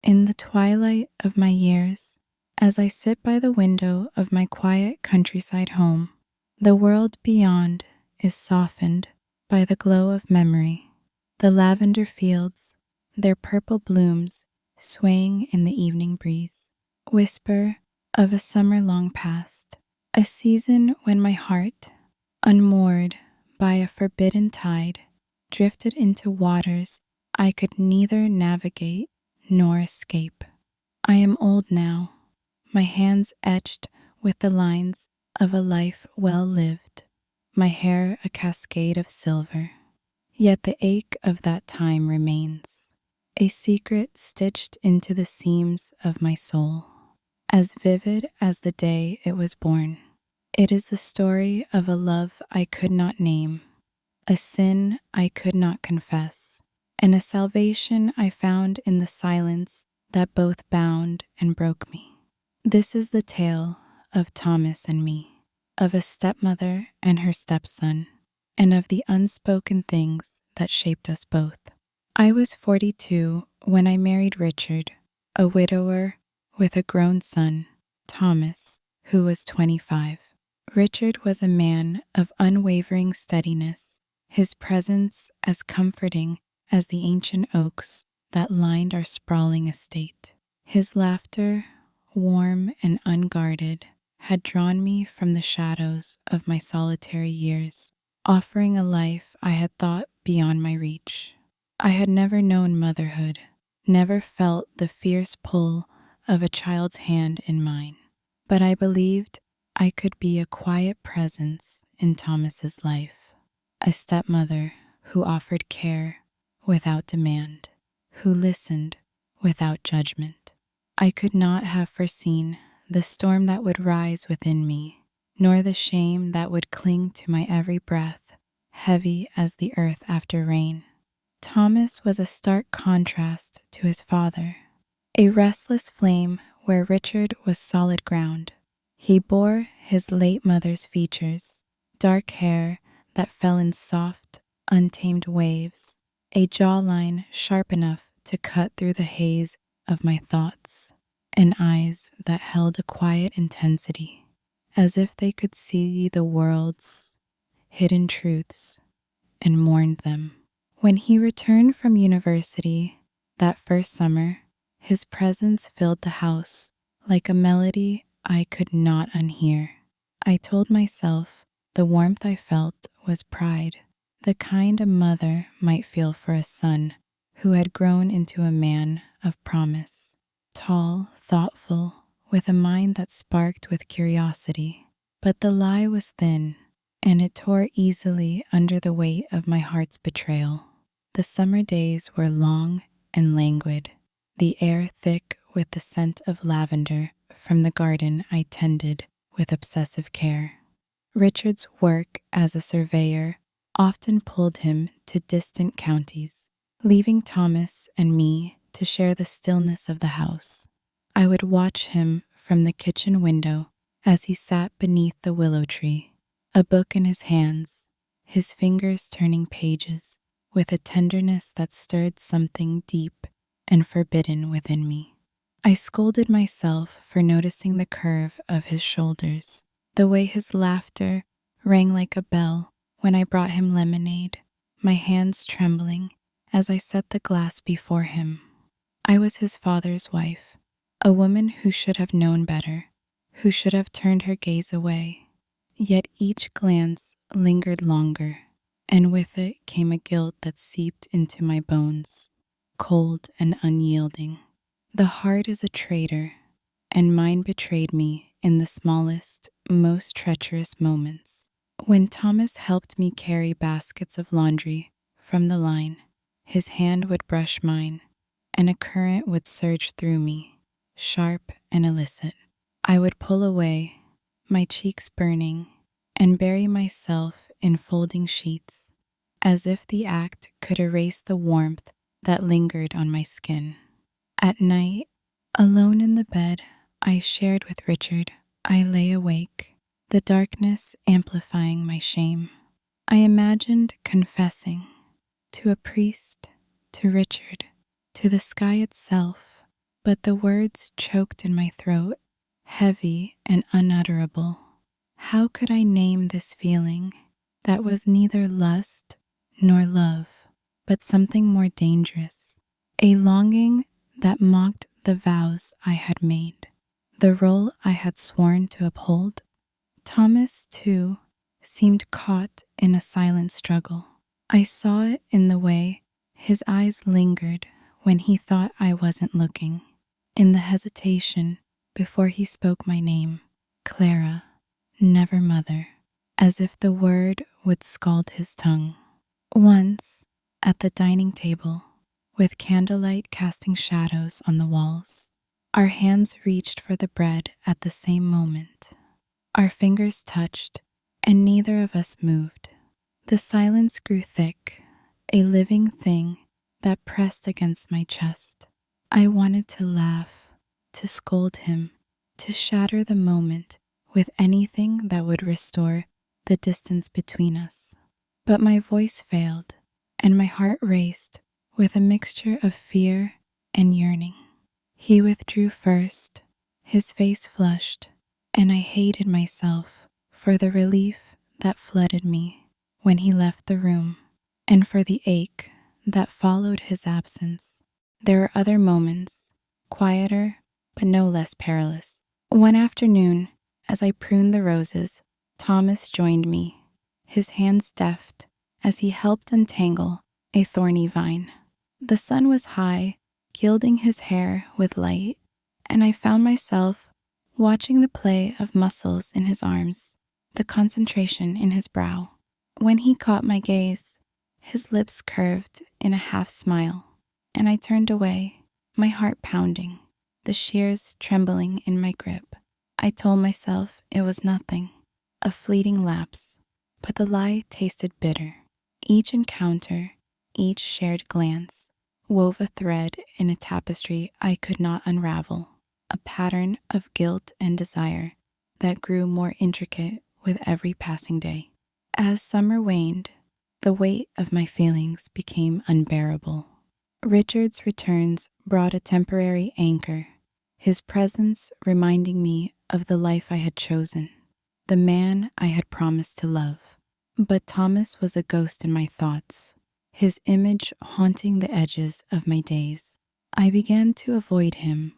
In the twilight of my years, as I sit by the window of my quiet countryside home, the world beyond is softened by the glow of memory. The lavender fields, their purple blooms swaying in the evening breeze, whisper of a summer long past, a season when my heart, unmoored by a forbidden tide, drifted into waters I could neither navigate nor escape. I am old now, my hands etched with the lines of a life well lived, my hair a cascade of silver. Yet the ache of that time remains, a secret stitched into the seams of my soul, as vivid as the day it was born. It is the story of a love I could not name, a sin I could not confess, and a salvation I found in the silence that both bound and broke me. This is the tale of Thomas and me, of a stepmother and her stepson, and of the unspoken things that shaped us both. I was 42 when I married Richard, a widower with a grown son, Thomas, who was 25. Richard was a man of unwavering steadiness, his presence as comforting as the ancient oaks that lined our sprawling estate. His laughter, warm and unguarded, had drawn me from the shadows of my solitary years, offering a life I had thought beyond my reach. I had never known motherhood, never felt the fierce pull of a child's hand in mine, but I believed I could be a quiet presence in Thomas's life, a stepmother who offered care without demand, who listened without judgment. I could not have foreseen the storm that would rise within me, nor the shame that would cling to my every breath, heavy as the earth after rain. Thomas was a stark contrast to his father, a restless flame where Richard was solid ground. He bore his late mother's features, dark hair that fell in soft, untamed waves, a jawline sharp enough to cut through the haze of my thoughts, and eyes that held a quiet intensity, as if they could see the world's hidden truths and mourned them. When he returned from university that first summer, his presence filled the house like a melody I could not unhear. I told myself the warmth I felt was pride, the kind a mother might feel for a son who had grown into a man of promise, tall, thoughtful, with a mind that sparked with curiosity. But the lie was thin, and it tore easily under the weight of my heart's betrayal. The summer days were long and languid, the air thick with the scent of lavender from the garden I tended with obsessive care. Richard's work as a surveyor often pulled him to distant counties, leaving Thomas and me to share the stillness of the house. I would watch him from the kitchen window as he sat beneath the willow tree, a book in his hands, his fingers turning pages with a tenderness that stirred something deep and forbidden within me. I scolded myself for noticing the curve of his shoulders, the way his laughter rang like a bell when I brought him lemonade, my hands trembling as I set the glass before him. I was his father's wife, a woman who should have known better, who should have turned her gaze away. Yet each glance lingered longer, and with it came a guilt that seeped into my bones, cold and unyielding. The heart is a traitor, and mine betrayed me in the smallest, most treacherous moments. When Thomas helped me carry baskets of laundry from the line, his hand would brush mine, and a current would surge through me, sharp and illicit. I would pull away, my cheeks burning, and bury myself in folding sheets, as if the act could erase the warmth that lingered on my skin. At night, alone in the bed I shared with Richard, I lay awake, the darkness amplifying my shame. I imagined confessing to a priest, to Richard, to the sky itself, but the words choked in my throat, heavy and unutterable. How could I name this feeling that was neither lust nor love, but something more dangerous? A longing that mocked the vows I had made, the role I had sworn to uphold. Thomas, too, seemed caught in a silent struggle. I saw it in the way his eyes lingered when he thought I wasn't looking, in the hesitation before he spoke my name, Clara, never mother, as if the word would scald his tongue. Once, at the dining table, with candlelight casting shadows on the walls, our hands reached for the bread at the same moment. Our fingers touched, and neither of us moved. The silence grew thick, a living thing that pressed against my chest. I wanted to laugh, to scold him, to shatter the moment with anything that would restore the distance between us. But my voice failed, and my heart raced with a mixture of fear and yearning. He withdrew first, his face flushed, and I hated myself for the relief that flooded me when he left the room, and for the ache that followed his absence. There were other moments, quieter but no less perilous. One afternoon, as I pruned the roses, Thomas joined me, his hands deft as he helped untangle a thorny vine. The sun was high, gilding his hair with light, and I found myself watching the play of muscles in his arms, the concentration in his brow. When he caught my gaze, his lips curved in a half smile, and I turned away, my heart pounding, the shears trembling in my grip. I told myself it was nothing, a fleeting lapse, but the lie tasted bitter. Each encounter, each shared glance, wove a thread in a tapestry I could not unravel, a pattern of guilt and desire that grew more intricate with every passing day. As summer waned, the weight of my feelings became unbearable. Richard's returns brought a temporary anchor, his presence reminding me of the life I had chosen, the man I had promised to love. But Thomas was a ghost in my thoughts, his image haunting the edges of my days. I began to avoid him,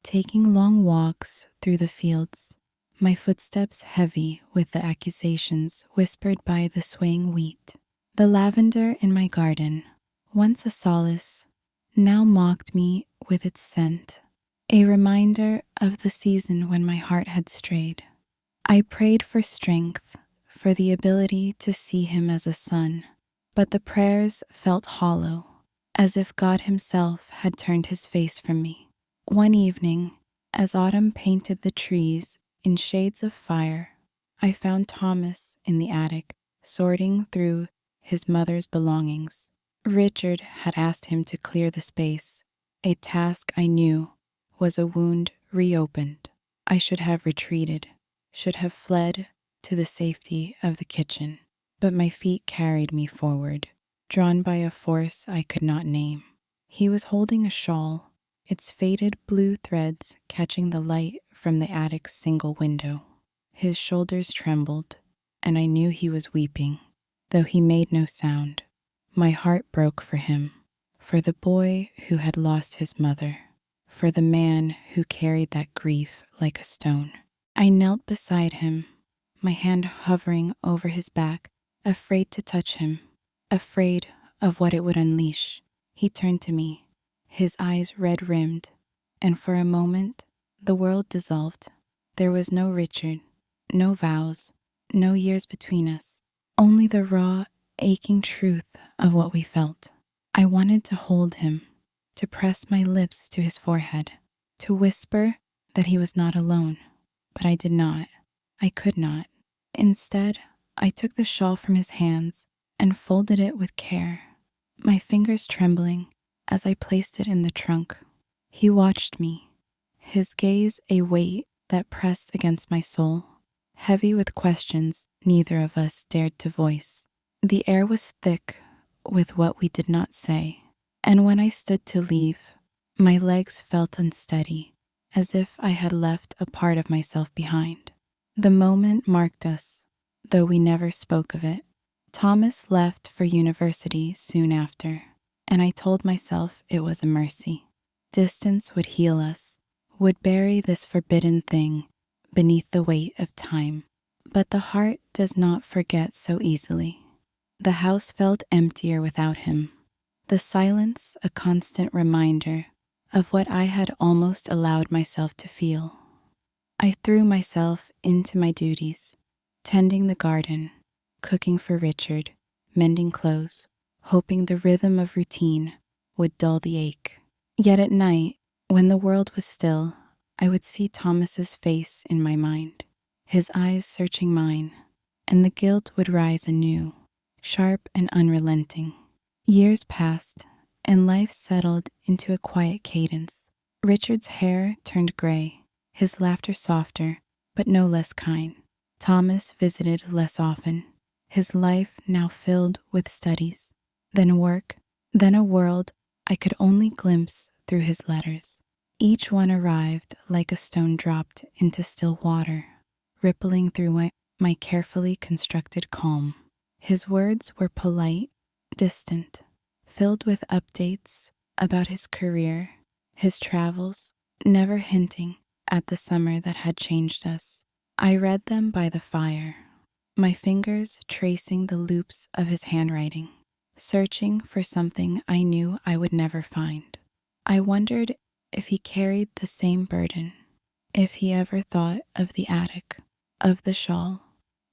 taking long walks through the fields, my footsteps heavy with the accusations whispered by the swaying wheat. The lavender in my garden, once a solace, now mocked me with its scent, a reminder of the season when my heart had strayed. I prayed for strength, for the ability to see him as a son, but the prayers felt hollow, as if God himself had turned his face from me. One evening, as autumn painted the trees in shades of fire, I found Thomas in the attic, sorting through his mother's belongings. Richard had asked him to clear the space, a task I knew was a wound reopened. I should have retreated, should have fled to the safety of the kitchen, but my feet carried me forward, drawn by a force I could not name. He was holding a shawl, its faded blue threads catching the light from the attic's single window. His shoulders trembled, and I knew he was weeping, though he made no sound. My heart broke for him, for the boy who had lost his mother, for the man who carried that grief like a stone. I knelt beside him, my hand hovering over his back, afraid to touch him, afraid of what it would unleash. He turned to me, his eyes red-rimmed, and for a moment the world dissolved. There was no Richard, no vows, no years between us, only the raw, aching truth of what we felt. I wanted to hold him, to press my lips to his forehead, to whisper that he was not alone, but I did not. I could not. Instead, I took the shawl from his hands and folded it with care, my fingers trembling as I placed it in the trunk. He watched me, his gaze a weight that pressed against my soul, heavy with questions neither of us dared to voice. The air was thick with what we did not say, and when I stood to leave, My legs felt unsteady, as if I had left a part of myself behind. The moment marked us, though we never spoke of it. Thomas left for university soon after, and I told myself it was a mercy. Distance would heal us, would bury this forbidden thing beneath the weight of time. But the heart does not forget so easily. The house felt emptier without him, the silence a constant reminder of what I had almost allowed myself to feel. I threw myself into my duties, tending the garden, cooking for Richard, mending clothes, hoping the rhythm of routine would dull the ache. Yet at night, when the world was still, I would see Thomas's face in my mind, his eyes searching mine, and the guilt would rise anew, sharp and unrelenting. Years passed, and life settled into a quiet cadence. Richard's hair turned gray, his laughter softer, but no less kind. Thomas visited less often, his life now filled with studies, then work, then a world I could only glimpse through his letters. Each one arrived like a stone dropped into still water, rippling through my carefully constructed calm. His words were polite, distant, filled with updates about his career, his travels, never hinting at the summer that had changed us. I read them by the fire, my fingers tracing the loops of his handwriting, searching for something I knew I would never find. I wondered if he carried the same burden, if he ever thought of the attic, of the shawl,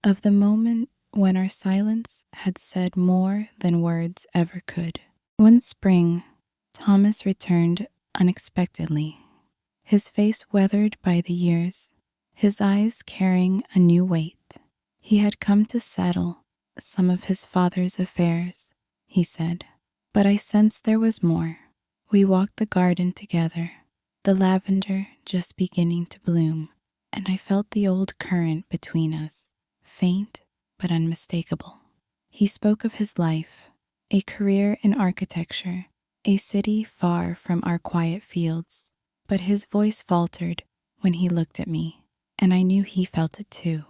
of the moment when our silence had said more than words ever could. One spring, Thomas returned unexpectedly, his face weathered by the years, his eyes carrying a new weight. He had come to settle some of his father's affairs, he said, but I sensed there was more. We walked the garden together, the lavender just beginning to bloom, and I felt the old current between us, faint but unmistakable. He spoke of his life, a career in architecture, a city far from our quiet fields, but his voice faltered when he looked at me, and I knew he felt it too.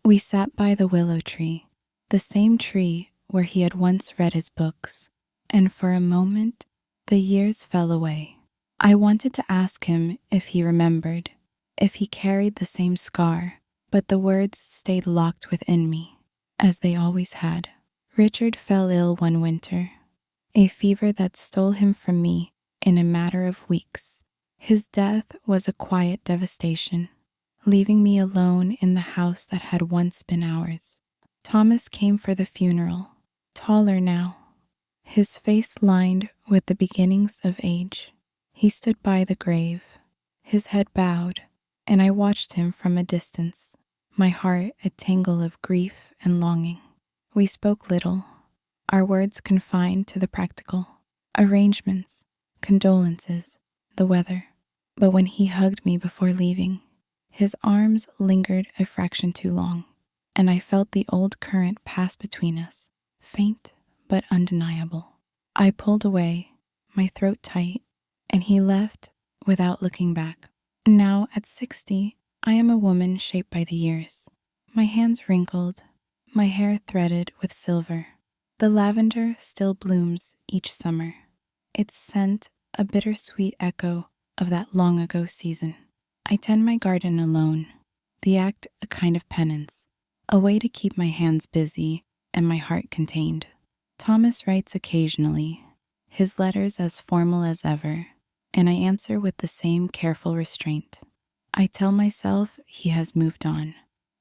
We sat by the willow tree, the same tree where he had once read his books, and for a moment the years fell away. I wanted to ask him if he remembered, if he carried the same scar, but the words stayed locked within me, as they always had. Richard fell ill one winter, a fever that stole him from me in a matter of weeks. His death was a quiet devastation, leaving me alone in the house that had once been ours. Thomas came for the funeral, taller now, his face lined with the beginnings of age. He stood by the grave, his head bowed, and I watched him from a distance, my heart a tangle of grief and longing. We spoke little, our words confined to the practical, arrangements, condolences, the weather. But when he hugged me before leaving, his arms lingered a fraction too long, and I felt the old current pass between us, faint but undeniable. I pulled away, my throat tight, and he left without looking back. Now, at 60, I am a woman shaped by the years. My hands wrinkled, my hair threaded with silver. The lavender still blooms each summer, its scent a bittersweet echo of that long ago season. I tend my garden alone, the act a kind of penance, a way to keep my hands busy and my heart contained. Thomas writes occasionally, his letters as formal as ever, and I answer with the same careful restraint. I tell myself he has moved on,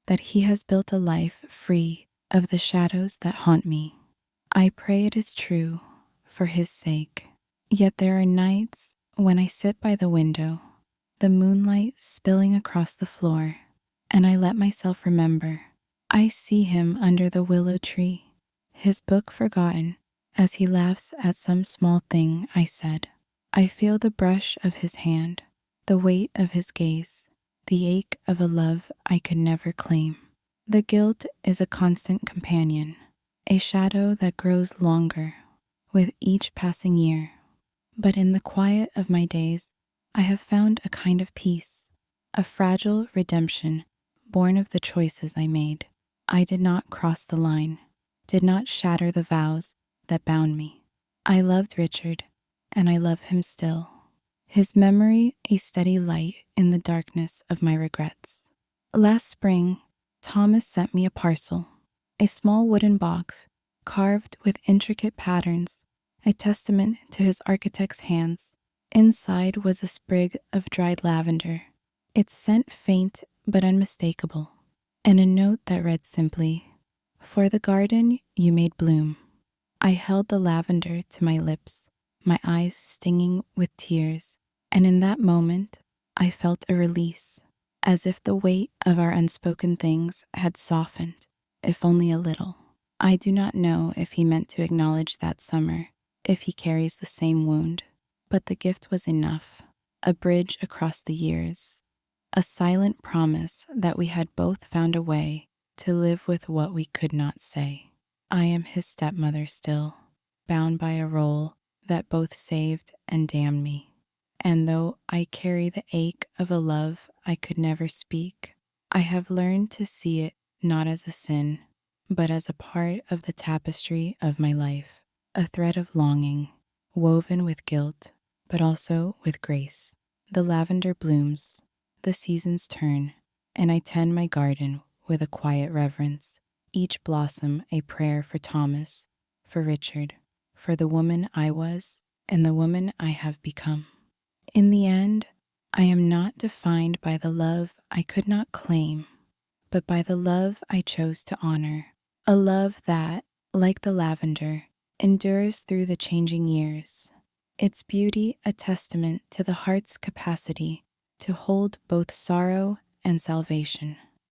that he has built a life free of the shadows that haunt me. I pray it is true, for his sake. Yet there are nights when I sit by the window, the moonlight spilling across the floor, and I let myself remember. I see him under the willow tree, his book forgotten, as he laughs at some small thing I said. I feel the brush of his hand, the weight of his gaze, the ache of a love I could never claim. The guilt is a constant companion, a shadow that grows longer with each passing year. But in the quiet of my days, I have found a kind of peace, a fragile redemption born of the choices I made. I did not cross the line, did not shatter the vows that bound me. I loved Richard, and I love him still. His memory a steady light in the darkness of my regrets. Last spring, Thomas sent me a parcel, a small wooden box carved with intricate patterns, a testament to his architect's hands. Inside was a sprig of dried lavender, its scent faint but unmistakable, and a note that read simply, "For the garden you made bloom." I held the lavender to my lips, my eyes stinging with tears, and in that moment I felt a release, as if the weight of our unspoken things had softened, if only a little. I do not know if he meant to acknowledge that summer, if he carries the same wound, but the gift was enough, a bridge across the years, a silent promise that we had both found a way to live with what we could not say. I am his stepmother still, bound by a role that both saved and damned me. And though I carry the ache of a love I could never speak, I have learned to see it not as a sin, but as a part of the tapestry of my life, a thread of longing, woven with guilt, but also with grace. The lavender blooms, the seasons turn, and I tend my garden with a quiet reverence, each blossom a prayer for Thomas, for Richard, for the woman I was and the woman I have become. In the end, I am not defined by the love I could not claim, but by the love I chose to honor, a love that, like the lavender, endures through the changing years, its beauty a testament to the heart's capacity to hold both sorrow and salvation.